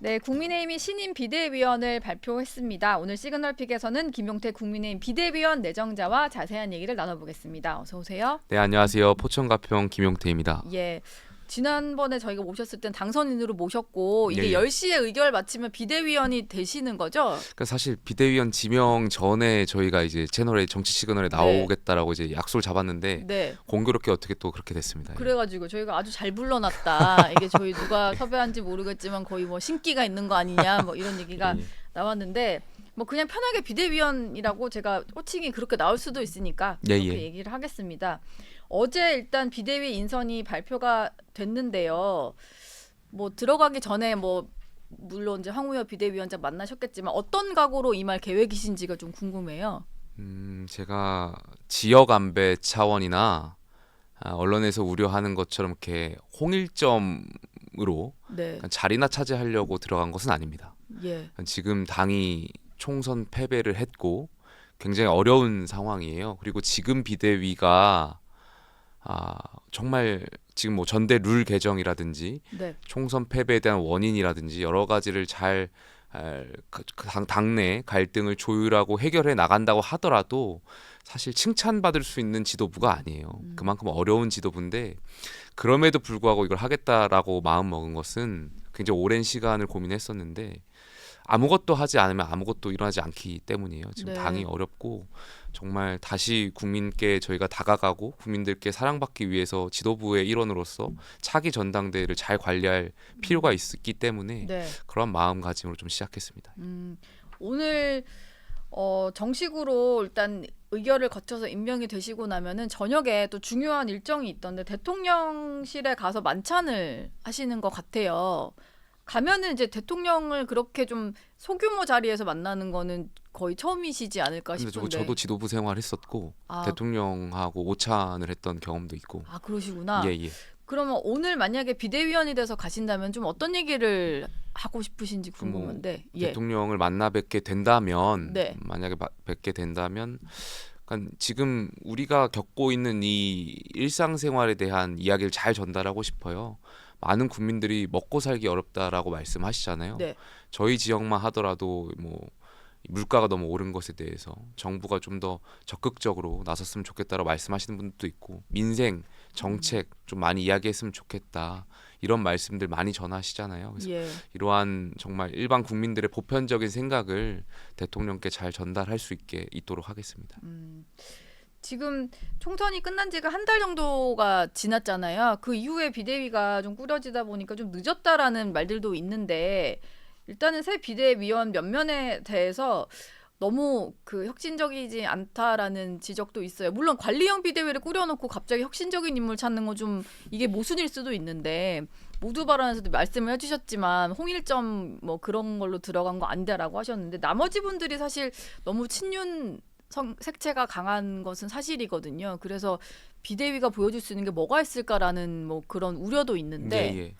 네, 국민의힘이 신임 비대위원을 발표했습니다. 오늘 시그널픽에서는 김용태 국민의힘 비대위원 내정자와 자세한 얘기를 나눠보겠습니다. 어서 오세요. 네, 안녕하세요. 포천가평 김용태입니다. 예, 지난번에 저희가 모셨을 땐 당선인으로 모셨고 이게 예, 예. 10시에 의결 마치면 비대위원이 되시는 거죠? 그러니까 사실 비대위원 지명 전에 저희가 이제 채널에 정치 시그널에 나오겠다라고 이제 약속을 잡았는데 네. 공교롭게 어떻게 또 그렇게 됐습니다. 그래가지고 저희가 아주 잘 불러놨다. 이게 저희 누가 섭외한지 모르겠지만 거의 뭐 신기가 있는 거 아니냐 뭐 이런 얘기가 예. 나왔는데 뭐 그냥 편하게 비대위원이라고 제가 호칭이 그렇게 나올 수도 있으니까 예, 그렇게 예. 얘기를 하겠습니다. 어제 일단 비대위 인선이 발표가 됐는데요. 뭐 들어가기 전에 뭐 물론 이제 황우여 비대위원장 만나셨겠지만 어떤 각오로 임할 계획이신지가 좀 궁금해요. 제가 지역 안배 차원이나 언론에서 우려하는 것처럼 이렇게 홍일점으로 네, 자리나 차지하려고 들어간 것은 아닙니다. 예, 지금 당이 총선 패배를 했고 굉장히 어려운 상황이에요. 그리고 지금 비대위가 정말 지금 뭐 전대 룰 개정이라든지 네, 총선 패배에 대한 원인이라든지 여러 가지를 잘 당내 갈등을 조율하고 해결해 나간다고 하더라도 사실 칭찬받을 수 있는 지도부가 아니에요. 그만큼 어려운 지도부인데 그럼에도 불구하고 이걸 하겠다라고 마음 먹은 것은 굉장히 오랜 시간을 고민했었는데 아무것도 하지 않으면 아무것도 일어나지 않기 때문이에요. 지금 네. 당이 어렵고 정말 다시 국민께 저희가 다가가고 국민들께 사랑받기 위해서 지도부의 일원으로서 차기 전당대회를 잘 관리할 필요가 있기 때문에 네. 그런 마음가짐으로 좀 시작했습니다. 오늘 정식으로 일단 의결을 거쳐서 임명이 되시고 나면은 저녁에 또 중요한 일정이 있던데 대통령실에 가서 만찬을 하시는 것 같아요. 가면은 이제 대통령을 그렇게 좀 소규모 자리에서 만나는 거는 거의 처음이시지 않을까 근데 싶은데. 저도 지도부 생활했었고 아, 대통령하고 오찬을 했던 경험도 있고 그러시구나. 예. 그러면 오늘 만약에 비대위원이 돼서 가신다면 좀 어떤 얘기를 하고 싶으신지 그럼 뭐 궁금한데. 예. 대통령을 만나 뵙게 된다면 네. 만약에 뵙게 된다면 그러니까 지금 우리가 겪고 있는 이 일상생활에 대한 이야기를 잘 전달하고 싶어요. 많은 국민들이 먹고 살기 어렵다라고 말씀하시잖아요. 네. 저희 지역만 하더라도 뭐 물가가 너무 오른 것에 대해서 정부가 좀 더 적극적으로 나섰으면 좋겠다라고 말씀하시는 분들도 있고 민생 정책 좀 많이 이야기했으면 좋겠다 이런 말씀들 많이 전하시잖아요. 그래서 예. 이러한 정말 일반 국민들의 보편적인 생각을 대통령께 잘 전달할 수 있도록 하겠습니다. 지금 총선이 끝난 지가 한 달 정도가 지났잖아요. 그 이후에 비대위가 좀 꾸려지다 보니까 좀 늦었다라는 말들도 있는데 일단은 새 비대위원 면면에 대해서 너무 그 혁신적이지 않다라는 지적도 있어요. 물론 관리형 비대위를 꾸려놓고 갑자기 혁신적인 인물 찾는 건 좀 이게 모순일 수도 있는데 모두 발언에서도 말씀을 해주셨지만 홍일점 뭐 그런 걸로 들어간 거 아니다라고 하셨는데 나머지 분들이 사실 너무 친윤 색채가 강한 것은 사실이거든요. 그래서 비대위가 보여줄 수 있는 게 뭐가 있을까라는 뭐 그런 우려도 있는데 예.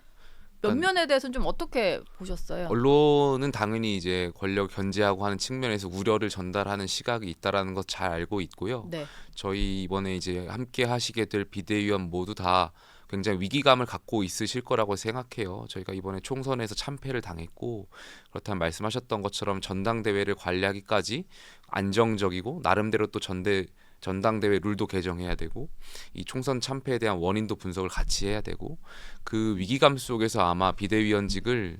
면면에 대해서는 좀 어떻게 보셨어요? 언론은 당연히 이제 권력 견제하고 하는 측면에서 우려를 전달하는 시각이 있다라는 것 잘 알고 있고요. 네, 저희 이번에 이제 함께 하시게 될 비대위원 모두 다 굉장히 위기감을 갖고 있으실 거라고 생각해요. 저희가 이번에 총선에서 참패를 당했고 그렇다면 말씀하셨던 것처럼 전당대회를 관리하기까지 안정적이고 나름대로 또 전당대회 룰도 개정해야 되고 이 총선 참패에 대한 원인도 분석을 같이 해야 되고 그 위기감 속에서 아마 비대위원직을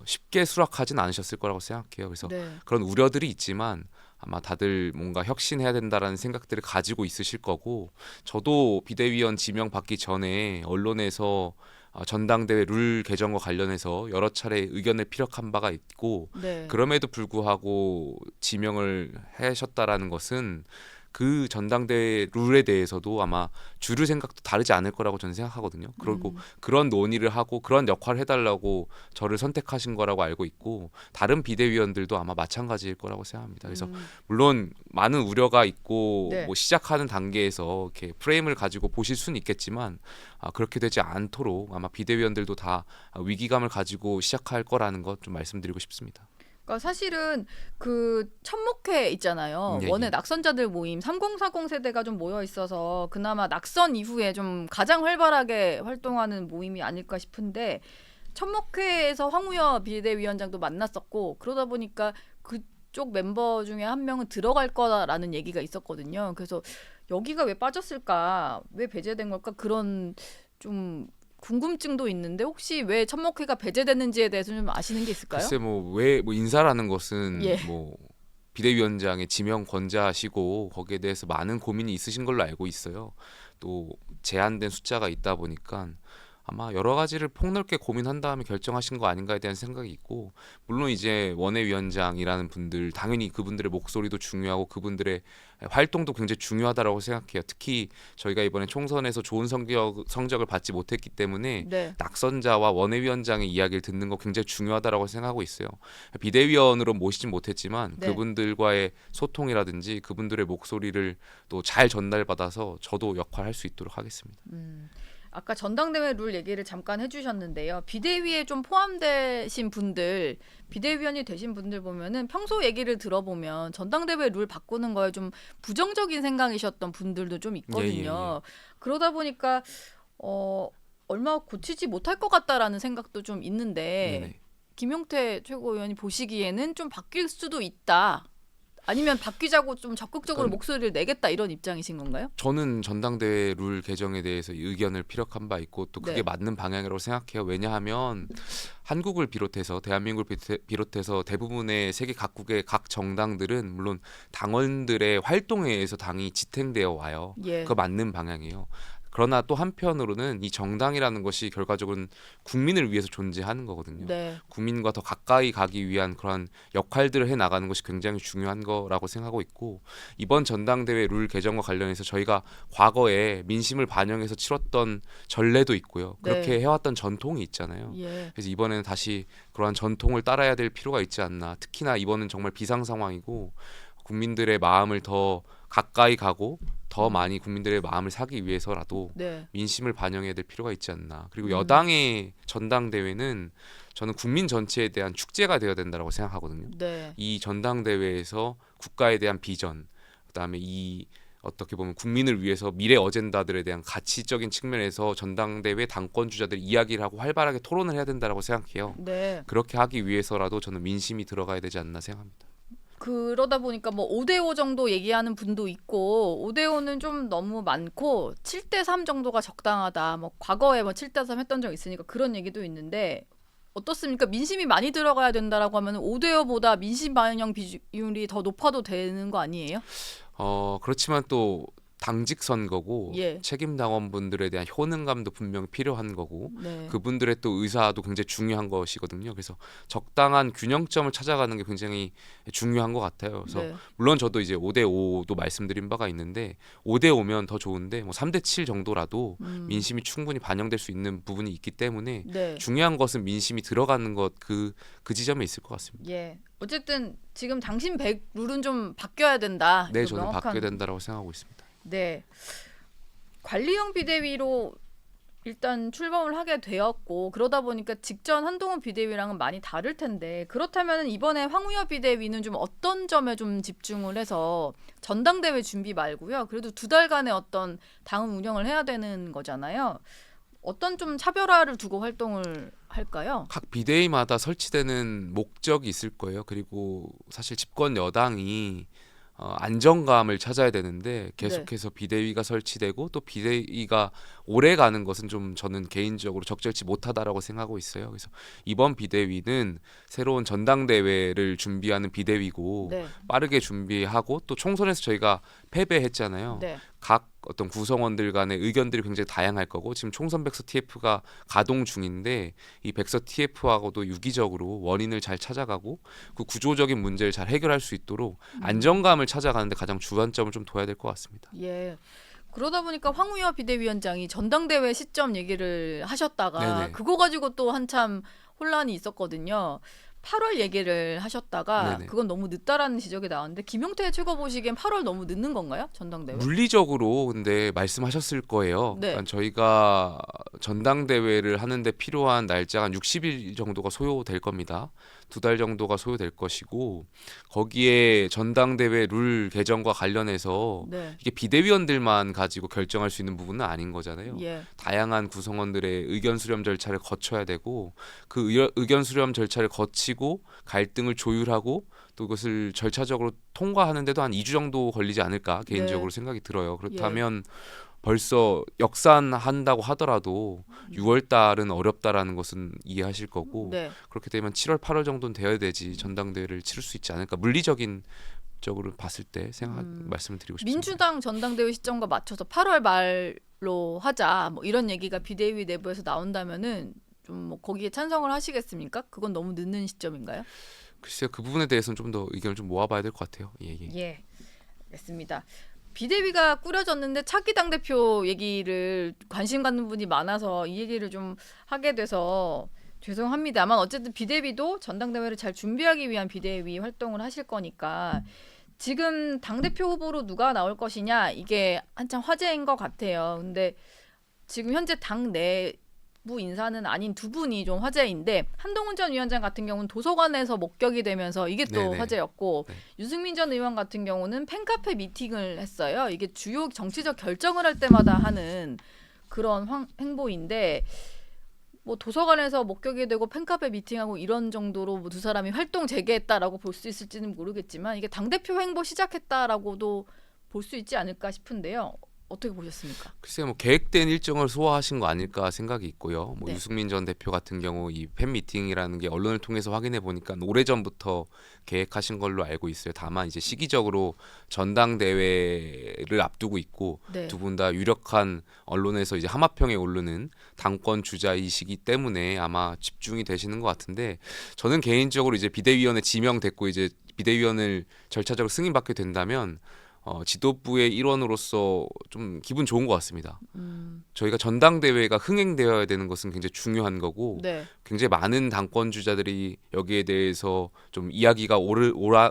쉽게 수락하진 않으셨을 거라고 생각해요. 그래서 네, 그런 우려들이 있지만 아마 다들 뭔가 혁신해야 된다라는 생각들을 가지고 있으실 거고 저도 비대위원 지명 받기 전에 언론에서 전당대회 룰 개정과 관련해서 여러 차례 의견을 피력한 바가 있고 네. 그럼에도 불구하고 지명을 하셨다라는 것은 그 전당대회 룰에 대해서도 아마 주류 생각도 다르지 않을 거라고 저는 생각하거든요. 그리고 그런 논의를 하고 그런 역할을 해달라고 저를 선택하신 거라고 알고 있고 다른 비대위원들도 아마 마찬가지일 거라고 생각합니다. 그래서 물론 많은 우려가 있고 네. 뭐 시작하는 단계에서 이렇게 프레임을 가지고 보실 수는 있겠지만 그렇게 되지 않도록 아마 비대위원들도 다 위기감을 가지고 시작할 거라는 것 좀 말씀드리고 싶습니다. 그러니까 사실은 그 천목회 있잖아요. 예, 원외 예. 낙선자들 모임 3040 세대가 좀 모여 있어서 그나마 낙선 이후에 좀 가장 활발하게 활동하는 모임이 아닐까 싶은데 천목회에서 황우여 비대위원장도 만났었고 그러다 보니까 그쪽 멤버 중에 한 명은 들어갈 거라는 얘기가 있었거든요. 그래서 여기가 왜 빠졌을까? 왜 배제된 걸까? 그런 좀 궁금증도 있는데 혹시 왜 천목회가 배제됐는지에 대해서 좀 아시는 게 있을까요? 글쎄 왜 인사라는 것은 예. 뭐 비대위원장의 지명 권자시고 거기에 대해서 많은 고민이 있으신 걸로 알고 있어요. 또 제한된 숫자가 있다 보니까 아마 여러 가지를 폭넓게 고민한 다음에 결정하신 거 아닌가에 대한 생각이 있고, 물론 이제 원외위원장이라는 분들 당연히 그분들의 목소리도 중요하고 그분들의 활동도 굉장히 중요하다라고 생각해요. 특히 저희가 이번에 총선에서 좋은 성적을 받지 못했기 때문에 네. 낙선자와 원외위원장의 이야기를 듣는 거 굉장히 중요하다라고 생각하고 있어요. 비대위원으로 모시진 못했지만 네. 그분들과의 소통이라든지 그분들의 목소리를 또 잘 전달받아서 저도 역할할 수 있도록 하겠습니다. 아까 전당대회 룰 얘기를 잠깐 해주셨는데요. 비대위에 좀 포함되신 분들, 비대위원이 되신 분들 보면은 평소 얘기를 들어보면 전당대회 룰 바꾸는 거에 좀 부정적인 생각이셨던 분들도 좀 있거든요. 그러다 보니까 얼마 고치지 못할 것 같다라는 생각도 좀 있는데 네네. 김용태 최고위원이 보시기에는 좀 바뀔 수도 있다. 아니면 바뀌자고 좀 적극적으로 목소리를 내겠다 이런 입장이신 건가요? 저는 전당대회 룰 개정에 대해서 의견을 피력한 바 있고 또 그게 네. 맞는 방향이라고 생각해요. 왜냐하면 한국을 비롯해서 대한민국을 비롯해서 대부분의 세계 각국의 각 정당들은 물론 당원들의 활동에 의해서 당이 지탱되어 와요. 예. 그거 맞는 방향이에요. 그러나 또 한편으로는 이 정당이라는 것이 결과적으로는 국민을 위해서 존재하는 거거든요. 네. 국민과 더 가까이 가기 위한 그런 역할들을 해 나가는 것이 굉장히 중요한 거라고 생각하고 있고, 이번 전당대회 룰 개정과 관련해서 저희가 과거에 민심을 반영해서 치렀던 전례도 있고요. 그렇게 네. 해왔던 전통이 있잖아요. 예. 그래서 이번에는 다시 그러한 전통을 따라야 될 필요가 있지 않나. 특히나 이번은 정말 비상 상황이고 국민들의 마음을 더 가까이 가고 더 많이 국민들의 마음을 사기 위해서라도 네. 민심을 반영해야 될 필요가 있지 않나. 그리고 여당의 전당대회는 저는 국민 전체에 대한 축제가 되어야 된다고 생각하거든요. 네. 이 전당대회에서 국가에 대한 비전, 그다음에 이 어떻게 보면 국민을 위해서 미래 어젠다들에 대한 가치적인 측면에서 전당대회 당권 주자들 이야기를 하고 활발하게 토론을 해야 된다고 생각해요. 네. 그렇게 하기 위해서라도 저는 민심이 들어가야 되지 않나 생각합니다. 그러다 보니까 뭐 5대5 정도 얘기하는 분도 있고 5대5는 좀 너무 많고 7대3 정도가 적당하다. 뭐 과거에 뭐 7대3 했던 적 있으니까 그런 얘기도 있는데 어떻습니까? 민심이 많이 들어가야 된다라고 하면 5대5보다 민심 반영 비율이 더 높아도 되는 거 아니에요? 그렇지만 또 당직 선거고 예. 책임 당원분들에 대한 효능감도 분명히 필요한 거고 네. 그분들의 또 의사도 굉장히 중요한 것이거든요. 그래서 적당한 균형점을 찾아가는 게 굉장히 중요한 것 같아요. 그래서 네. 물론 저도 이제 5대5도 말씀드린 바가 있는데 5대5면 더 좋은데 뭐 3대7 정도라도 민심이 충분히 반영될 수 있는 부분이 있기 때문에 네. 중요한 것은 민심이 들어가는 것 그 지점에 있을 것 같습니다. 예. 어쨌든 지금 당신 100 룰은 좀 바뀌어야 된다. 네, 이거 저는 명확한- 바뀌어야 된다고 생각하고 있습니다. 네. 관리형 비대위로 일단 출범을 하게 되었고 그러다 보니까 직전 한동훈 비대위랑은 많이 다를 텐데 그렇다면 이번에 황우여 비대위는 좀 어떤 점에 좀 집중을 해서 전당대회 준비 말고요. 그래도 2달간의 어떤 당 운영을 해야 되는 거잖아요. 어떤 좀 차별화를 두고 활동을 할까요? 각 비대위마다 설치되는 목적이 있을 거예요. 그리고 사실 집권 여당이 안정감을 찾아야 되는데 계속해서 비대위가 설치되고 또 비대위가 오래 가는 것은 좀 저는 개인적으로 적절치 못하다라고 생각하고 있어요. 그래서 이번 비대위는 새로운 전당대회를 준비하는 비대위고 네. 빠르게 준비하고 또 총선에서 저희가 패배했잖아요. 네. 각 어떤 구성원들 간의 의견들이 굉장히 다양할 거고 지금 총선 백서 TF가 가동 중인데 이 백서 TF하고도 유기적으로 원인을 잘 찾아가고 그 구조적인 문제를 잘 해결할 수 있도록 안정감을 찾아가는데 가장 주안점을 좀 둬야 될 것 같습니다. 예. 그러다 보니까 황우여 비대위원장이 전당대회 시점 얘기를 하셨다가 네네. 그거 가지고 또 한참 혼란이 있었거든요. 8월 얘기를 하셨다가 네네. 그건 너무 늦다라는 지적이 나왔는데 김용태 최고 보시기엔 8월 너무 늦는 건가요? 전당대회? 물리적으로 근데 말씀하셨을 거예요. 네. 그러니까 저희가 전당대회를 하는데 필요한 날짜가 한 60일 정도가 소요될 겁니다. 2달 정도가 소요될 것이고 거기에 전당대회 룰 개정과 관련해서 네. 이게 비대위원들만 가지고 결정할 수 있는 부분은 아닌 거잖아요. 예. 다양한 구성원들의 의견 수렴 절차를 거쳐야 되고 그 의견 수렴 절차를 거치고 갈등을 조율하고 또 그것을 절차적으로 통과하는데도 한 2주 정도 걸리지 않을까 개인적으로 네. 생각이 들어요. 예. 그렇다면 벌써 역산한다고 하더라도 6월 달은 어렵다라는 것은 이해하실 거고 네. 그렇게 되면 7월 8월 정도는 되어야 되지 전당대회를 치를 수 있지 않을까 물리적인 적으로 봤을 때 말씀을 드리고 싶습니다. 민주당 전당대회 시점과 맞춰서 8월 말로 하자. 뭐 이런 얘기가 비대위 내부에서 나온다면은 좀 뭐 거기에 찬성을 하시겠습니까? 그건 너무 늦는 시점인가요? 글쎄요 그 부분에 대해서는 좀 더 의견을 좀 모아봐야 될 것 같아요. 예, 예. 예. 알겠습니다. 비대위가 꾸려졌는데 차기 당대표 얘기를 관심 갖는 분이 많아서 이 얘기를 좀 하게 돼서 죄송합니다만 어쨌든 비대위도 전당대회를 잘 준비하기 위한 비대위 활동을 하실 거니까 지금 당대표 후보로 누가 나올 것이냐 이게 한참 화제인 것 같아요. 근데 지금 현재 당 내부 인사는 아닌 두 분이 좀 화제인데 한동훈 전 위원장 같은 경우는 도서관에서 목격이 되면서 이게 또 네네. 화제였고 네. 유승민 전 의원 같은 경우는 팬카페 미팅을 했어요. 이게 주요 정치적 결정을 할 때마다 하는 그런 행보인데 뭐 도서관에서 목격이 되고 팬카페 미팅하고 이런 정도로 뭐 두 사람이 활동 재개했다라고 볼 수 있을지는 모르겠지만 이게 당대표 행보 시작했다라고도 볼 수 있지 않을까 싶은데요. 어떻게 보셨습니까? 글쎄요, 뭐 계획된 일정을 소화하신 거 아닐까 생각이 있고요. 뭐 네. 유승민 전 대표 같은 경우 이 팬 미팅이라는 게 언론을 통해서 확인해 보니까 오래 전부터 계획하신 걸로 알고 있어요. 다만 이제 시기적으로 전당대회를 앞두고 있고 네. 두 분 다 유력한 언론에서 이제 하마평에 오르는 당권 주자이시기 때문에 아마 집중이 되시는 것 같은데 저는 개인적으로 이제 비대위원회 지명됐고 이제 비대위원을 절차적으로 승인받게 된다면. 지도부의 일원으로서 좀 기분 좋은 것 같습니다. 저희가 전당대회가 흥행되어야 되는 것은 굉장히 중요한 거고 네. 굉장히 많은 당권 주자들이 여기에 대해서 좀 이야기가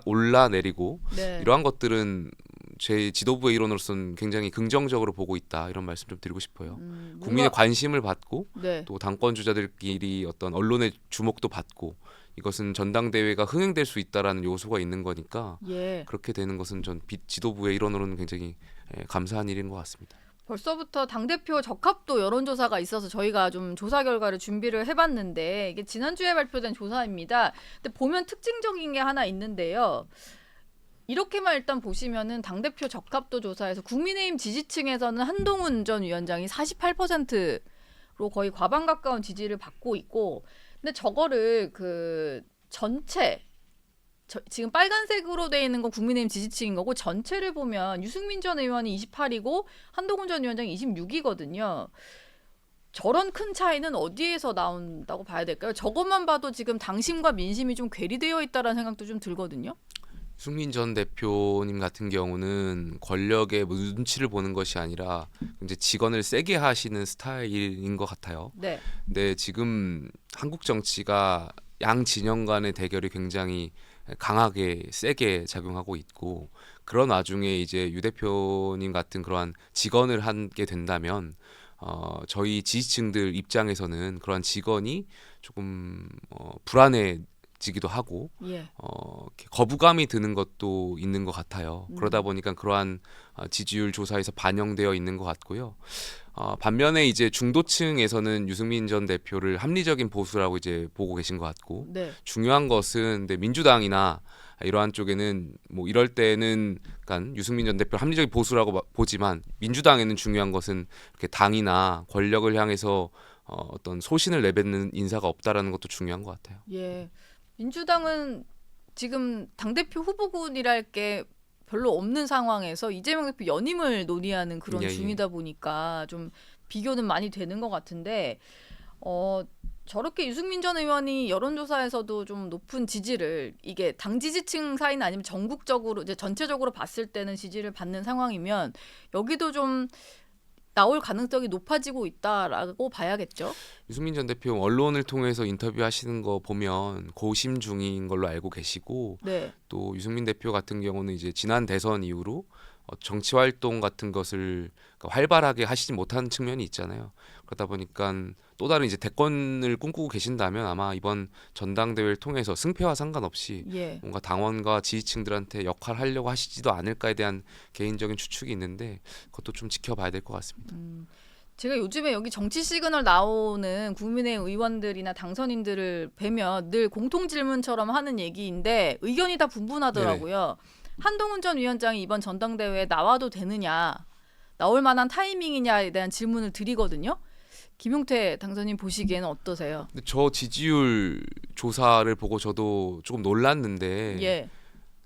올라내리고 네. 이러한 것들은 제 지도부의 일원으로서는 굉장히 긍정적으로 보고 있다 이런 말씀 좀 드리고 싶어요. 국민의 관심을 받고 네. 또 당권 주자들끼리 어떤 언론의 주목도 받고 이것은 전당대회가 흥행될 수 있다라는 요소가 있는 거니까 예. 그렇게 되는 것은 전 지도부의 일원으로는 굉장히 감사한 일인 것 같습니다. 벌써부터 당대표 적합도 여론조사가 있어서 저희가 좀 조사 결과를 준비를 해봤는데 이게 지난주에 발표된 조사입니다. 근데 보면 특징적인 게 하나 있는데요. 이렇게만 일단 보시면은 당대표 적합도 조사에서 국민의힘 지지층에서는 한동훈 전 위원장이 48%로 거의 과반 가까운 지지를 받고 있고 근데 저거를 그 전체 지금 빨간색으로 돼 있는 건 국민의힘 지지층인 거고 전체를 보면 유승민 전 의원이 28이고 한동훈 전 위원장이 26이거든요. 저런 큰 차이는 어디에서 나온다고 봐야 될까요? 저것만 봐도 지금 당심과 민심이 좀 괴리되어 있다라는 생각도 좀 들거든요. 유승민 전 대표님 같은 경우는 권력의 눈치를 보는 것이 아니라 이제 직언을 세게 하시는 스타일인 것 같아요. 네. 근데 지금 한국 정치가 양 진영 간의 대결이 굉장히 강하게 세게 작용하고 있고 그런 와중에 이제 유 대표님 같은 그러한 직언을 하게 된다면 저희 지지층들 입장에서는 그러한 직언이 조금 불안해지기도 하고 예. 거부감이 드는 것도 있는 것 같아요. 그러다 보니까 그러한 지지율 조사에서 반영되어 있는 것 같고요. 반면에 이제 중도층에서는 유승민 전 대표를 합리적인 보수라고 이제 보고 계신 것 같고 네. 중요한 것은 근데 민주당이나 이러한 쪽에는 뭐 이럴 때는 약간 유승민 전 대표 합리적인 보수라고 보지만 민주당에는 중요한 것은 이렇게 당이나 권력을 향해서 어떤 소신을 내뱉는 인사가 없다라는 것도 중요한 것 같아요. 예. 민주당은 지금 당대표 후보군이랄 게 별로 없는 상황에서 이재명 대표 연임을 논의하는 그런 예, 예. 중이다 보니까 좀 비교는 많이 되는 것 같은데 저렇게 유승민 전 의원이 여론조사에서도 좀 높은 지지를 이게 당 지지층 사이는 아니면 전국적으로 이제 전체적으로 봤을 때는 지지를 받는 상황이면 여기도 좀 나올 가능성이 높아지고 있다라고 봐야겠죠. 유승민 전 대표 언론을 통해서 인터뷰하시는 거 보면 고심 중인 걸로 알고 계시고 네. 또 유승민 대표 같은 경우는 이제 지난 대선 이후로 정치 활동 같은 것을 활발하게 하시지 못하는 측면이 있잖아요. 그러다 보니까 또 다른 이제 대권을 꿈꾸고 계신다면 아마 이번 전당대회를 통해서 승패와 상관없이 예. 뭔가 당원과 지지층들한테 역할을 하려고 하시지도 않을까에 대한 개인적인 추측이 있는데 그것도 좀 지켜봐야 될 것 같습니다. 제가 요즘에 여기 정치 시그널 나오는 국민의힘 의원들이나 당선인들을 뵈면 늘 공통 질문처럼 하는 얘기인데 의견이 다 분분하더라고요. 한동훈 전 위원장이 이번 전당대회에 나와도 되느냐, 나올 만한 타이밍이냐에 대한 질문을 드리거든요. 김용태 당선인 보시기에는 어떠세요? 근데 저 지지율 조사를 보고 저도 조금 놀랐는데 예,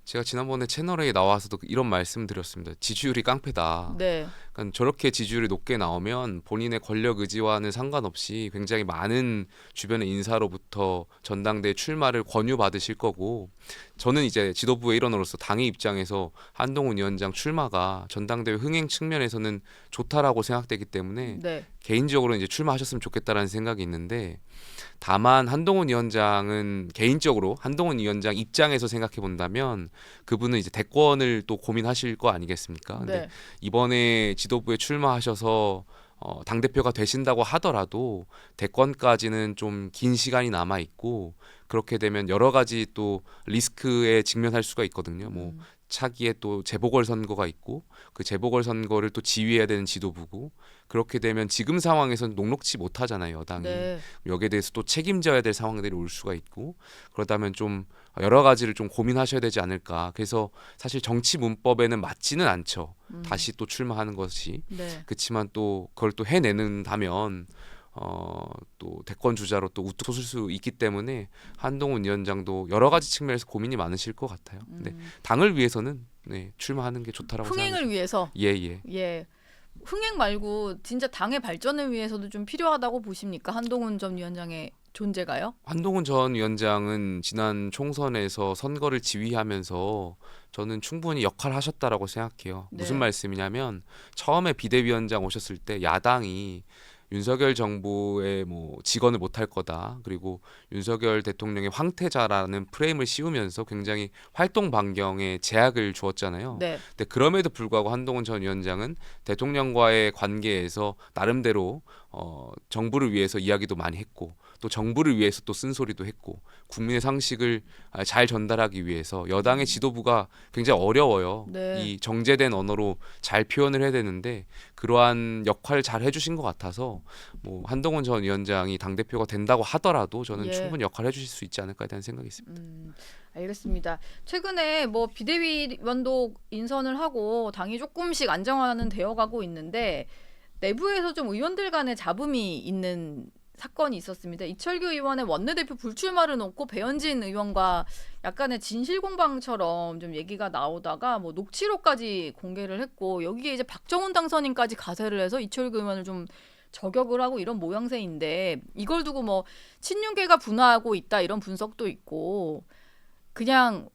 제가 지난번에 채널에 나와서도 이런 말씀 드렸습니다. 지지율이 깡패다. 네, 그러니까 저렇게 지지율이 높게 나오면 본인의 권력 의지와는 상관없이 굉장히 많은 주변의 인사로부터 전당대회 출마를 권유받으실 거고 저는 이제 지도부의 일원으로서 당의 입장에서 한동훈 위원장 출마가 전당대회 흥행 측면에서는 좋다라고 생각되기 때문에 네, 개인적으로 이제 출마하셨으면 좋겠다라는 생각이 있는데 다만 한동훈 위원장은 개인적으로 한동훈 위원장 입장에서 생각해 본다면 그분은 이제 대권을 또 고민하실 거 아니겠습니까? 근데 네, 이번에 지도부에 출마하셔서 당대표가 되신다고 하더라도 대권까지는 좀 긴 시간이 남아 있고 그렇게 되면 여러 가지 또 리스크에 직면할 수가 있거든요. 뭐 차기에 또 재보궐 선거가 있고 그 재보궐 선거를 또 지휘해야 되는 지도부고 그렇게 되면 지금 상황에서는 녹록지 못하잖아요, 여당이. 네, 여기에 대해서 또 책임져야 될 상황들이 올 수가 있고 그러다면 좀 여러 가지를 좀 고민하셔야 되지 않을까. 그래서 사실 정치 문법에는 맞지는 않죠. 다시 또 출마하는 것이. 네. 그렇지만 또 그걸 또 해내는다면 또 대권 주자로 또 우뚝 솟을 수 있기 때문에 한동훈 위원장도 여러 가지 측면에서 고민이 많으실 것 같아요. 근데 당을 위해서는 네, 출마하는 게 좋다라고 흥행을 생각합니다. 위해서 예. 예. 흥행 말고 진짜 당의 발전을 위해서도 좀 필요하다고 보십니까? 한동훈 전 위원장의 존재가요? 한동훈 전 위원장은 지난 총선에서 선거를 지휘하면서 저는 충분히 역할을 하셨다라고 생각해요. 네. 무슨 말씀이냐면 처음에 비대위원장 오셨을 때 야당이 윤석열 정부의 뭐 직언을 못할 거다. 그리고 윤석열 대통령의 황태자라는 프레임을 씌우면서 굉장히 활동 반경에 제약을 주었잖아요. 네. 근데 그럼에도 불구하고 한동훈 전 위원장은 대통령과의 관계에서 나름대로 정부를 위해서 이야기도 많이 했고 또 정부를 위해서 또 쓴소리도 했고 국민의 상식을 잘 전달하기 위해서 여당의 지도부가 굉장히 어려워요. 네. 이 정제된 언어로 잘 표현을 해야 되는데 그러한 역할을 잘 해주신 것 같아서 뭐 한동훈 전 위원장이 당 대표가 된다고 하더라도 저는 예. 충분히 역할을 해주실 수 있지 않을까에 대한 생각이 있습니다. 알겠습니다. 최근에 뭐 비대위원도 인선을 하고 당이 조금씩 안정화는 되어가고 있는데 내부에서 좀 의원들 간의 잡음이 있는 사건이 있었습니다. 이철규 의원의 원내대표 불출마를 놓고 배현진 의원과 약간의 진실 공방처럼 좀 얘기가 나오다가 뭐 녹취록까지 공개를 했고 여기에 이제 박정훈 당선인까지 가세를 해서 이철규 의원을 좀 저격을 하고 이런 모양새인데 이걸 두고 뭐 친윤계가 분화하고 있다 이런 분석도 있고 그냥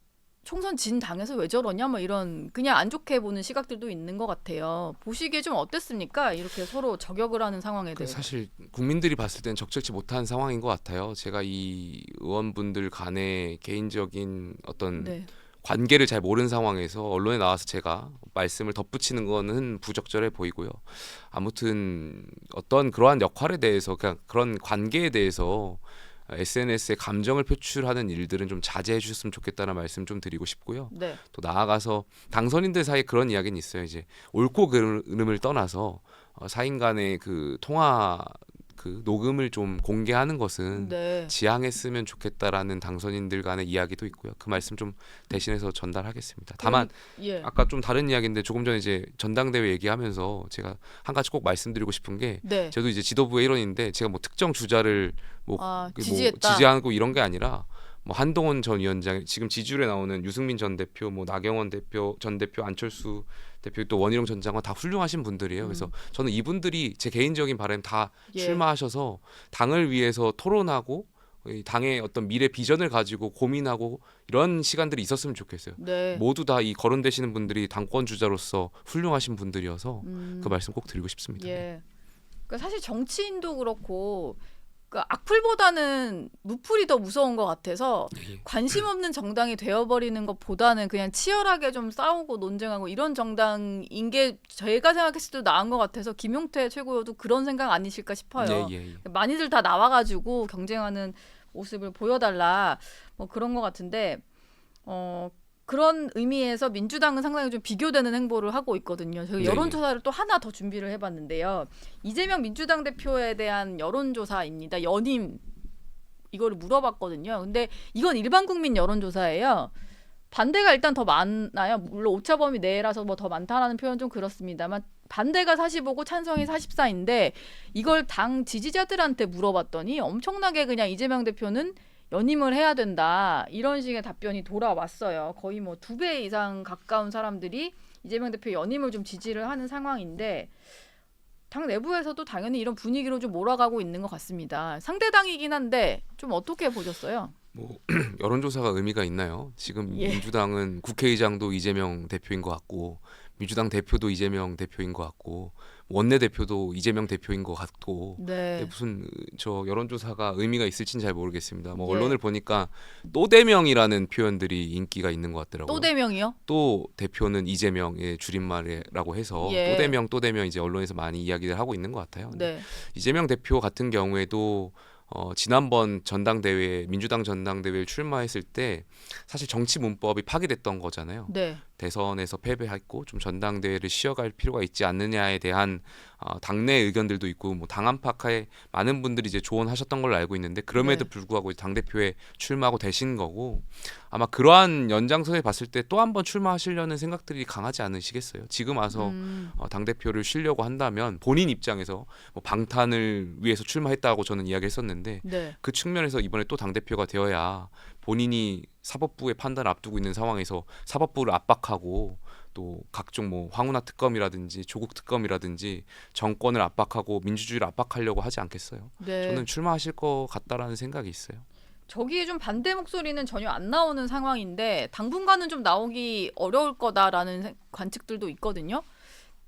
총선 진 당에서 왜 저러냐 뭐 이런 그냥 안 좋게 보는 시각들도 있는 것 같아요. 보시기에 좀 어땠습니까? 이렇게 서로 저격을 하는 상황에 대해서. 사실 국민들이 봤을 때는 적절치 못한 상황인 것 같아요. 제가 이 의원분들 간의 개인적인 어떤 네. 관계를 잘 모르는 상황에서 언론에 나와서 제가 말씀을 덧붙이는 거는 부적절해 보이고요. 아무튼 어떤 그러한 역할에 대해서 그냥 그런 관계에 대해서 SNS에 감정을 표출하는 일들은 좀 자제해 주셨으면 좋겠다는 말씀 좀 드리고 싶고요. 네. 또 나아가서 당선인들 사이에 그런 이야기는 있어요. 이제 옳고 그름을 떠나서 사인 간의 그 통화 그 녹음을 좀 공개하는 것은 네. 지양했으면 좋겠다라는 당선인들 간의 이야기도 있고요. 그 말씀 좀 대신해서 전달하겠습니다. 다만 예. 아까 좀 다른 이야기인데 조금 전에 이제 전당대회 얘기하면서 제가 한 가지 꼭 말씀드리고 싶은 게 네. 저도 이제 지도부의 일원인데 제가 뭐 특정 주자를 뭐, 지지했다. 지지하고 이런 게 아니라 뭐 한동훈 전 위원장 지금 지지율에 나오는 유승민 전 대표, 뭐 나경원 대표, 전 대표, 안철수 대표 또 원희룡 전 장관 다 훌륭하신 분들이에요. 그래서 저는 이분들이 제 개인적인 바람 다 예. 출마하셔서 당을 위해서 토론하고 이 당의 어떤 미래 비전을 가지고 고민하고 이런 시간들이 있었으면 좋겠어요. 네. 모두 다 이 거론되시는 분들이 당권 주자로서 훌륭하신 분들이어서 그 말씀 꼭 드리고 싶습니다. 예. 그러니까 사실 정치인도 그렇고 그러니까 악플보다는 무플이 더 무서운 것 같아서 예. 관심 없는 정당이 되어버리는 것보다는 그냥 치열하게 좀 싸우고 논쟁하고 이런 정당인 게 제가 생각했을 때도 나은 것 같아서 김용태 최고도 그런 생각 아니실까 싶어요. 많이들 다 나와가지고 경쟁하는 모습을 보여달라 뭐 그런 것 같은데 그런 의미에서 민주당은 상당히 좀 비교되는 행보를 하고 있거든요. 저희 네, 여론조사를 또 하나 더 준비를 해봤는데요. 이재명 민주당 대표에 대한 여론조사입니다. 연임 이거를 물어봤거든요. 근데 이건 일반 국민 여론조사예요. 반대가 일단 더 많아요. 물론 오차범위 내라서 뭐 더 많다라는 표현 좀 그렇습니다만 반대가 45고 찬성이 44인데 이걸 당 지지자들한테 물어봤더니 엄청나게 그냥 이재명 대표는 연임을 해야 된다 이런 식의 답변이 돌아왔어요. 거의 뭐 2배 이상 가까운 사람들이 이재명 대표 연임을 좀 지지를 하는 상황인데 당 내부에서도 당연히 이런 분위기로 좀 몰아가고 있는 것 같습니다. 상대당이긴 한데 좀 어떻게 보셨어요? 뭐 여론조사가 의미가 있나요? 지금 예. 민주당은 국회의장도 이재명 대표인 것 같고 민주당 대표도 이재명 대표인 것 같고 원내대표도 이재명 대표인 것 같고 네. 근데 무슨 저 여론조사가 의미가 있을지는 잘 모르겠습니다. 뭐 예. 언론을 보니까 또 대명이라는 표현들이 인기가 있는 것 같더라고요. 또 대명이요? 또 대표는 이재명의 줄임말이라고 해서 예. 또 대명 이제 언론에서 많이 이야기를 하고 있는 것 같아요. 네. 이재명 대표 같은 경우에도 지난번 전당대회 민주당 전당대회에 출마했을 때 사실 정치 문법이 파기됐던 거잖아요. 네. 대선에서 패배했고 좀 전당대회를 쉬어갈 필요가 있지 않느냐에 대한 당내 의견들도 있고 뭐 당 안팎에 많은 분들이 이제 조언하셨던 걸로 알고 있는데 그럼에도 네. 불구하고 당 대표에 출마하고 되신 거고 아마 그러한 연장선에 봤을 때 또 한 번 출마하시려는 생각들이 강하지 않으시겠어요. 지금 와서 당 대표를 쉬려고 한다면 본인 입장에서 뭐 방탄을 위해서 출마했다고 저는 이야기했었는데 네. 그 측면에서 이번에 또 당 대표가 되어야 본인이 사법부의 판단을 앞두고 있는 상황에서 사법부를 압박하고 또 각종 뭐 황운하 특검이라든지 조국 특검이라든지 정권을 압박하고 민주주의를 압박하려고 하지 않겠어요. 네. 저는 출마하실 것 같다라는 생각이 있어요. 저기에 좀 반대 목소리는 전혀 안 나오는 상황인데 당분간은 좀 나오기 어려울 거다라는 관측들도 있거든요.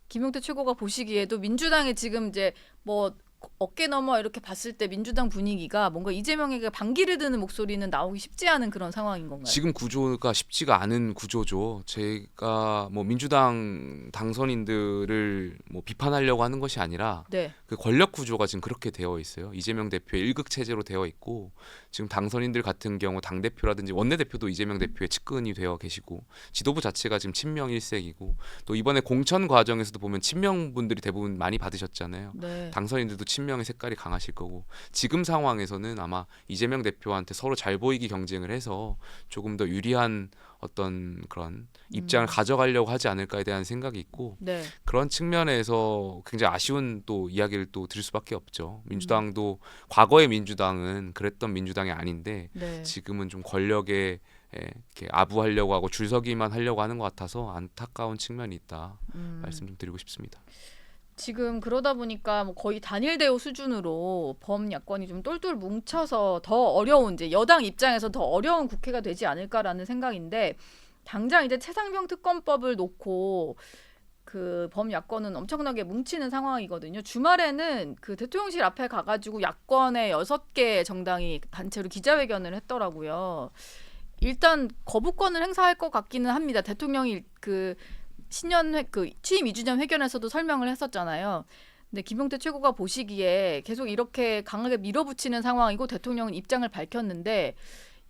김용태 최고가 보시기에도 민주당이 지금 이제 뭐 어깨 넘어 이렇게 봤을 때 민주당 분위기가 뭔가 이재명에게 반기를 드는 목소리는 나오기 쉽지 않은 그런 상황인 건가요? 지금 구조가 쉽지가 않은 구조죠. 제가 뭐 민주당 당선인들을 뭐 비판하려고 하는 것이 아니라 네. 그 권력 구조가 지금 그렇게 되어 있어요. 이재명 대표의 일극 체제로 되어 있고 지금 당선인들 같은 경우 당 대표라든지 원내 대표도 이재명 대표의 측근이 되어 계시고 지도부 자체가 지금 친명 일색이고 또 이번에 공천 과정에서도 보면 친명 분들이 대부분 많이 받으셨잖아요. 네. 당선인들도 친명의 색깔이 강하실 거고 지금 상황에서는 아마 이재명 대표한테 서로 잘 보이기 경쟁을 해서 조금 더 유리한 어떤 그런 입장을 가져가려고 하지 않을까에 대한 생각이 있고 네. 그런 측면에서 굉장히 아쉬운 또 이야기를 또 드릴 수밖에 없죠. 민주당도 과거의 민주당은 그랬던 민주당이 아닌데 네. 지금은 좀 권력에 이렇게 아부하려고 하고 줄서기만 하려고 하는 것 같아서 안타까운 측면이 있다 말씀 좀 드리고 싶습니다. 지금 그러다 보니까 뭐 거의 단일 대우 수준으로 범야권이 좀 똘똘 뭉쳐서 더 어려운 이제 여당 입장에서 더 어려운 국회가 되지 않을까라는 생각인데 당장 이제 최상병 특검법을 놓고 그 범야권은 엄청나게 뭉치는 상황이거든요. 주말에는 그 대통령실 앞에 가가지고 야권의 6개 정당이 단체로 기자회견을 했더라고요. 일단 거부권을 행사할 것 같기는 합니다. 대통령이 그 신년 그 취임 2주 전 회견에서도 설명을 했었잖아요. 근데 김용태 최고가 보시기에 계속 이렇게 강하게 밀어붙이는 상황이고 대통령은 입장을 밝혔는데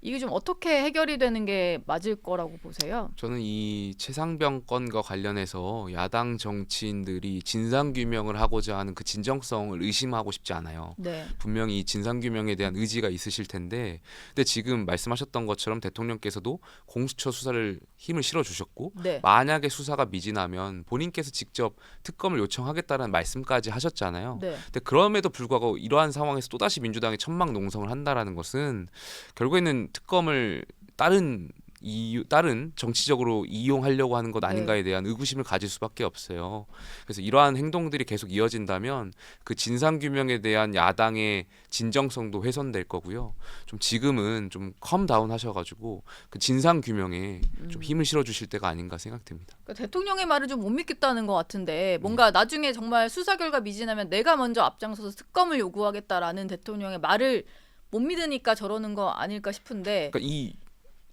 이게 좀 어떻게 해결이 되는 게 맞을 거라고 보세요? 저는 이 최상병 건과 관련해서 야당 정치인들이 진상규명을 하고자 하는 그 진정성을 의심하고 싶지 않아요. 네. 분명히 이 진상규명에 대한 의지가 있으실 텐데 근데 지금 말씀하셨던 것처럼 대통령께서도 공수처 수사를 힘을 실어주셨고 네. 만약에 수사가 미진하면 본인께서 직접 특검을 요청하겠다는 말씀까지 하셨잖아요. 네. 근데 그럼에도 불구하고 이러한 상황에서 또다시 민주당이 천막농성을 한다라는 것은 결국에는 특검을 다른 다른 정치적으로 이용하려고 하는 것 네. 아닌가에 대한 의구심을 가질 수밖에 없어요. 그래서 이러한 행동들이 계속 이어진다면 그 진상 규명에 대한 야당의 진정성도 훼손될 거고요. 좀 지금은 좀 컴다운 하셔가지고 그 진상 규명에 좀 힘을 실어주실 때가 아닌가 생각됩니다. 그러니까 대통령의 말을 좀 못 믿겠다는 것 같은데 뭔가 나중에 정말 수사 결과 미진하면 내가 먼저 앞장서서 특검을 요구하겠다라는 대통령의 말을 못 믿으니까 저러는 거 아닐까 싶은데 그러니까 이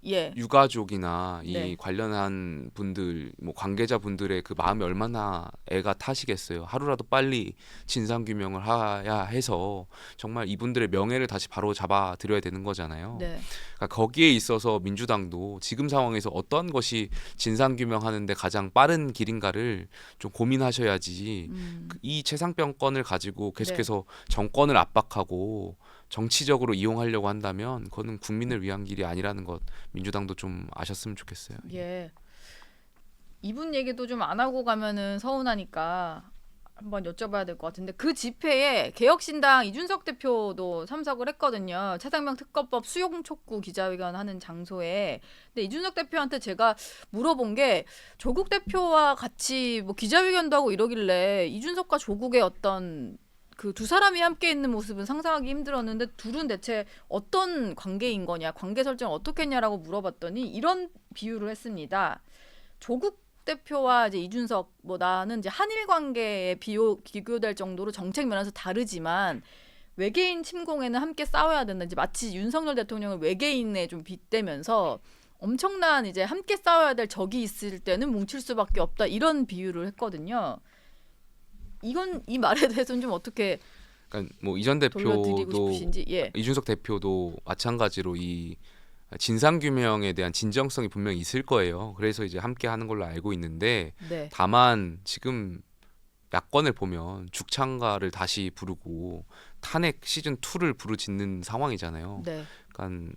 예. 유가족이나 이 네. 관련한 분들, 뭐 관계자 분들의 그 마음이 얼마나 애가 타시겠어요. 하루라도 빨리 진상 규명을 해야 해서 정말 이분들의 명예를 다시 바로 잡아 드려야 되는 거잖아요. 네. 그러니까 거기에 있어서 민주당도 지금 상황에서 어떤 것이 진상 규명하는데 가장 빠른 길인가를 좀 고민하셔야지. 이 최상병권을 가지고 계속해서 정권을 압박하고 정치적으로 이용하려고 한다면 그거는 국민을 위한 길이 아니라는 것 민주당도 좀 아셨으면 좋겠어요. 예. 이분 얘기도 좀 안 하고 가면은 서운하니까 한번 여쭤봐야 될 것 같은데 그 집회에 개혁신당 이준석 대표도 참석을 했거든요. 최상병 특검법 수용 촉구 기자회견 하는 장소에. 근데 이준석 대표한테 제가 물어본 게 조국 대표와 같이 뭐 기자회견도 하고 이러길래 이준석과 조국의 어떤 그 두 사람이 함께 있는 모습은 상상하기 힘들었는데 둘은 대체 어떤 관계인 거냐, 관계 설정을 어떻게 했냐라고 물어봤더니 이런 비유를 했습니다. 조국 대표와 이제 이준석 뭐 나는 이제 한일 관계에 비교될 정도로 정책 면에서 다르지만 외계인 침공에는 함께 싸워야 된다. 이제 마치 윤석열 대통령을 외계인에 좀 빗대면서 엄청난 이제 함께 싸워야 될 적이 있을 때는 뭉칠 수밖에 없다. 이런 비유를 했거든요. 이 말에 대해서는 좀 어떻게 그러니까 뭐 이전 돌려드리고 대표도 싶으신지. 예. 이준석 대표도 마찬가지로 이 진상 규명에 대한 진정성이 분명히 있을 거예요. 그래서 이제 함께 하는 걸로 알고 있는데 네. 다만 지금 야권을 보면 죽창가를 다시 부르고 탄핵 시즌 2를 부르짖는 상황이잖아요. 네. 그러니까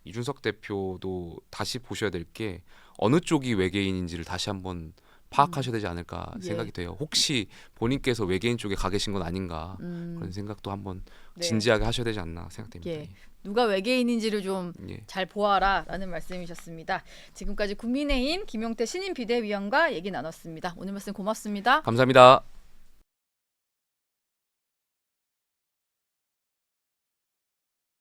이준석 대표도 다시 보셔야 될 게 어느 쪽이 외계인인지를 다시 한번 파악하셔야 되지 않을까 예. 생각이 돼요. 혹시 본인께서 외계인 쪽에 가 계신 건 아닌가 그런 생각도 한번 네. 진지하게 하셔야 되지 않나 생각됩니다. 예. 누가 외계인인지를 좀 예. 잘 보아라라는 말씀이셨습니다. 지금까지 국민의힘 김용태 신임 비대위원과 얘기 나눴습니다. 오늘 말씀 고맙습니다. 감사합니다.